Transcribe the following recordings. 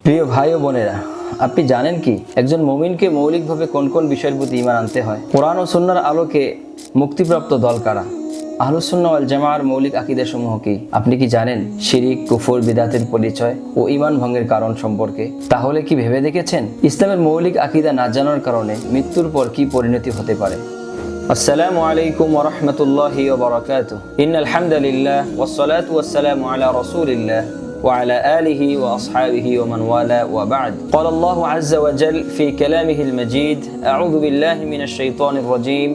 প্রিয় ভাই ও বোনেরা, আপনি জানেন কি একজন মুমিনকে মৌলিকভাবে কোন কোন বিষয়ের প্রতি ঈমান আনতে হয়? কোরআন ও সুন্নাহর আলোকে মুক্তিপ্রাপ্ত দল কারা? আহলুস সুন্নাহ ওয়াল জামাআর মৌলিক আকীদা সমূহ কি? আপনি কি জানেন শিরিক, কুফর, বিদআতের পরিচয় ও ঈমান ভঙ্গের কারণ সম্পর্কে? তাহলে কি ভেবে দেখেছেন ইসলামের মৌলিক আকীদা না জানার কারণে মৃত্যুর পর কি পরিণতি হতে পারে? আসসালামু আলাইকুম ওয়া রাহমাতুল্লাহি ওয়া বারাকাতুহু। ইন্নাল হামদালিল্লাহ ওয়াস সালাতু ওয়াস সালামু আলা রাসূলিল্লাহ وعلى آله وأصحابه ومن والاه وبعد. قال الله عز وجل في كلامه المجيد: أعوذ بالله من الشيطان الرجيم.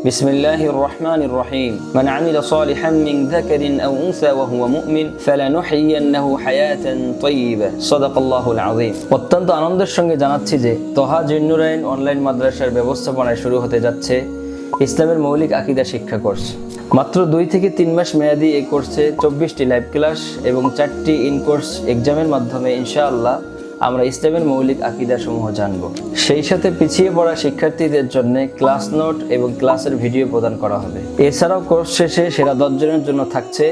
بسم الله الرحمن الرحيم. من عمل صالحا من ذكر أو أنثى وهو مؤمن فلنحيينه حياة طيبة. صدق الله العظيم. অত্যন্ত আনন্দের সঙ্গে জানাচ্ছি যে তোহা জিন্নুরাইন অনলাইন মাদ্রাসার ব্যবস্থাপনায় শুরু হতে যাচ্ছে ইসলামের মৌলিক আকীদা শিক্ষা কোর্স। মাত্র 2 থেকে 3 মাস মেয়াদী এই কোর্সে 24টি লাইভ ক্লাস এবং 4টি ইন কোর্স এক্সামের মাধ্যমে ইনশাআল্লাহ আমরা ইসলামের মৌলিক আকীদা সমূহ জানব। সেই সাথে পিছিয়ে পড়া শিক্ষার্থীদের জন্য ক্লাস নোট এবং ক্লাসের ভিডিও প্রদান করা হবে। এছাড়াও কোর্স শেষে সেরা 10 জনের জন্য থাকছে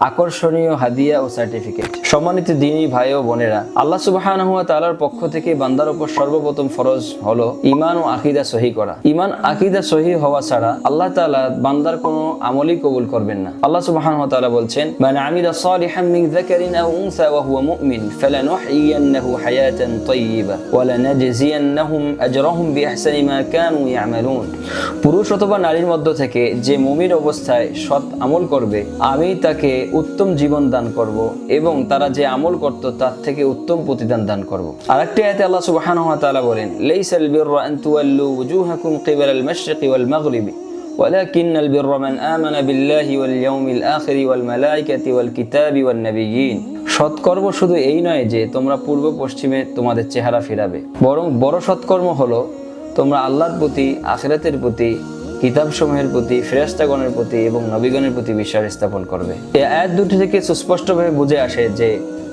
আকর্ষণীয় হাদিয়া ও সার্টিফিকেট। সম্মানিত দ্বীনী ভাই ও বোনেরা, আল্লাহ সুবহানাহু ওয়া তাআলার পক্ষ থেকে বান্দার উপর সর্বপ্রথম ফরজ হলো ঈমান ও আকীদা সহি করা। ঈমান আকীদা সহি হওয়া ছাড়া আল্লাহ তাআলা বান্দার কোনো আমলই কবুল করবেন না। আল্লাহ সুবহানাহু ওয়া তাআলা বলছেন: মান আমিলা সালিহান মিন যাকারিন আও উনসা ওয়া হুয়া মুমিন ফালানুহয়িয়ান্নাহু হায়াতান তাইয়্যিবা ওয়া লানাজজিয়ান্নাহুম আজরাহুম বিআহসানি মা কানু ইয়ামালুন। পুরুষ অথবা নারীর মধ্য থেকে যে মুমিন অবস্থায় সৎ আমল করবে, আমি তাকে উত্তম জীবন দান করব এবং তারা যে আমল করত তার থেকে উত্তম প্রতিদান দান করব। আরেকটি আয়াতে আল্লাহ সুবহানাহু ওয়া তাআলা বলেন: লাইসাল বিররা আন তুওয়াল্লু ওয়ুজুহাকুম কিবালাল মাশরিকি ওয়াল মাগরিবি ওয়ালাকিন্নাল বিররা মান আমানা বিল্লাহি ওয়াল ইয়াউমিল আখিরি ওয়াল মালাইকাতি ওয়াল কিতাবি ওয়ান নাবিয়্যিন। সৎকর্ম শুধু এই নয় যে তোমরা পূর্ব পশ্চিমে তোমাদের চেহারা ফেরাবে, বরং বড় সৎকর্ম হলো তোমরা আল্লাহর প্রতি, আখিরাতের প্রতি, কিতাবসমূহের প্রতি, ফেরেশতাগণের প্রতি এবং নবীগণের প্রতি বিশ্বাস স্থাপন করবে। এই আয়াত দুটি থেকে সুস্পষ্টভাবে বুঝে আসে যে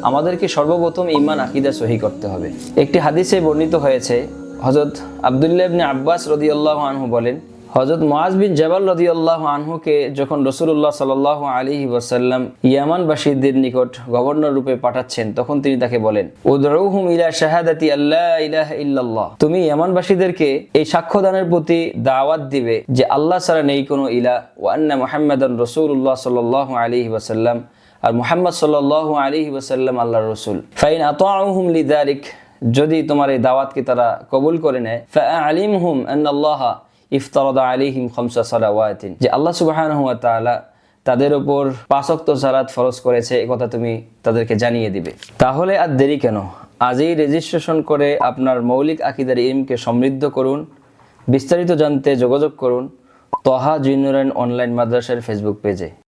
আমাদেরকে সর্বপ্রথম ঈমান আকীদা সহি করতে হবে। একটি হাদিসে বর্ণিত হয়েছে, হযরত আব্দুল্লাহ ইবনে আব্বাস রাদিয়াল্লাহু আনহু বলেন, হযরত মুআজ বিন জাবাল রাদিয়াল্লাহু আনহুকে যখন রাসূলুল্লাহ সাল্লাল্লাহু আলাইহি ওয়াসাল্লাম ইয়ামানবাসীদের নিকট গভর্নর রূপে পাঠাচ্ছেন, তখন তিনি তাকে বলেন: উদউহুম ইলা শাহাদাতি আল্লা ইলাহা ইল্লাল্লাহ। তুমি ইয়ামানবাসীদেরকে এই সাক্ষ্যদানের প্রতি দাওয়াত দিবে যে আল্লাহ ছাড়া নেই কোনো ইলাহ, ওয়া আন্না মুহাম্মাদান রাসূলুল্লাহ সাল্লাল্লাহু আলাইহি ওয়াসাল্লাম, আর মুহাম্মদ সাল্লাল্লাহু আলাইহি ওয়াসাল্লাম আল্লাহর রাসূল। ফাইন আতাউহুম লিযালিক, যদি তোমার এই দাওয়াতকে তারা কবুল করে নেয়, ফাআলিমহুম আন্নাল্লাহ ইফতারাদা আলাইহিম খামসা সালাওয়াতিন, যে আল্লাহ সুবহানাহু ওয়া তাআলা তাদের উপর 5 ওয়াক্ত সালাত ফরজ করেছে, এই কথা তুমি তাদেরকে জানিয়ে দিবে। তাহলে আর দেরি কেন? আজই রেজিস্ট্রেশন করে আপনার মৌলিক আকীদার ইলমকে সমৃদ্ধ করুন। বিস্তারিত জানতে যোগাযোগ করুন তোহা জিন্নুরাইন অনলাইন মাদ্রাসার ফেসবুক পেজে।